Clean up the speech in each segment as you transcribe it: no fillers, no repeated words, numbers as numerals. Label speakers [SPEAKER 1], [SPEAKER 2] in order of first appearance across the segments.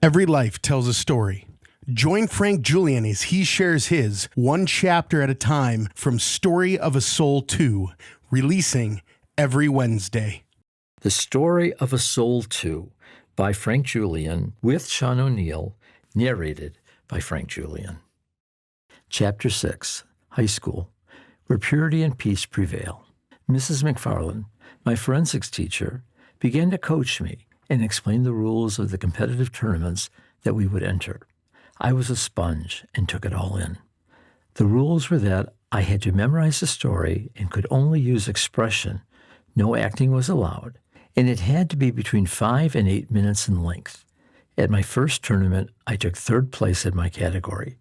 [SPEAKER 1] Every life tells a story. Join Frank Julian as he shares his one chapter at a time from Story of a Soul 2, releasing every Wednesday.
[SPEAKER 2] The Story of a Soul 2 by Frank Julian with Sean O'Neill, narrated by Frank Julian. Chapter 6, High School, Where Purity and Peace Prevail. Mrs. McFarland, my forensics teacher, began to coach me and explain the rules of the competitive tournaments that we would enter. I was a sponge and took it all in. The rules were that I had to memorize the story and could only use expression. No acting was allowed, and it had to be between 5 and 8 minutes in length. At my first tournament, I took third place in my category.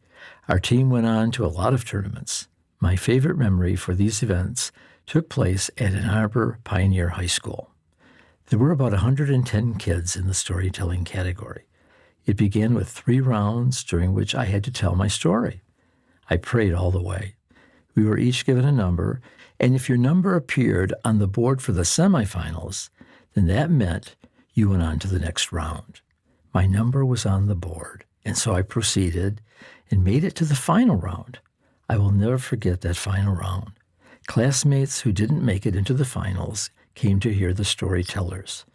[SPEAKER 2] Our team went on to a lot of tournaments. My favorite memory for these events took place at Ann Arbor Pioneer High School. There were about 110 kids in the storytelling category. It began with 3 rounds during which I had to tell my story. I prayed all the way. We were each given a number, and if your number appeared on the board for the semifinals, then that meant you went on to the next round. My number was on the board, and so I proceeded and made it to the final round. I will never forget that final round. Classmates who didn't make it into the finals came to hear the storytellers.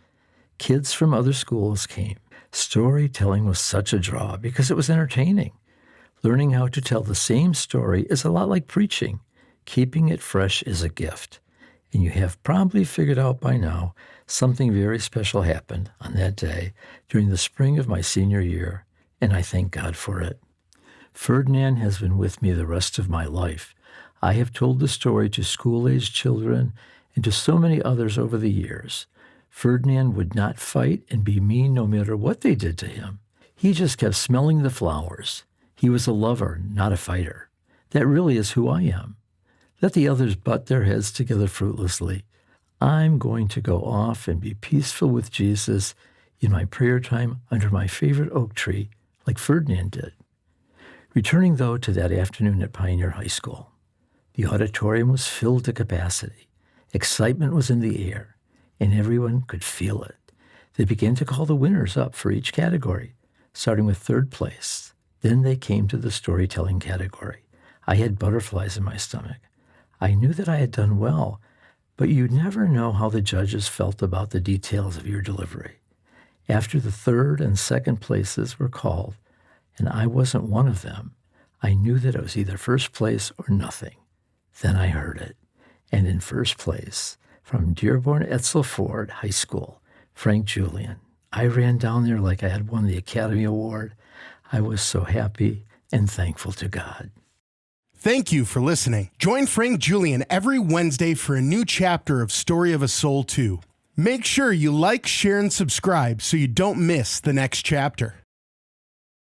[SPEAKER 2] Kids from other schools came. Storytelling was such a draw because it was entertaining. Learning how to tell the same story is a lot like preaching. Keeping it fresh is a gift. And you have probably figured out by now something very special happened on that day during the spring of my senior year, and I thank God for it. Ferdinand has been with me the rest of my life. I have told the story to school-aged children and to so many others over the years. Ferdinand would not fight and be mean no matter what they did to him. He just kept smelling the flowers. He was a lover, not a fighter. That really is who I am. Let the others butt their heads together fruitlessly. I'm going to go off and be peaceful with Jesus in my prayer time under my favorite oak tree, like Ferdinand did. Returning, though, to that afternoon at Pioneer High School, the auditorium was filled to capacity. Excitement was in the air, and everyone could feel it. They began to call the winners up for each category, starting with third place. Then they came to the storytelling category. I had butterflies in my stomach. I knew that I had done well, but you never know how the judges felt about the details of your delivery. After the third and second places were called, and I wasn't one of them, I knew that it was either first place or nothing. Then I heard it. And in first place, from Dearborn Edsel Ford High School, Frank Julian. I ran down there like I had won the Academy Award. I was so happy and thankful to God.
[SPEAKER 1] Thank you for listening. Join Frank Julian every Wednesday for a new chapter of Story of a Soul 2. Make sure you like, share, and subscribe so you don't miss the next chapter.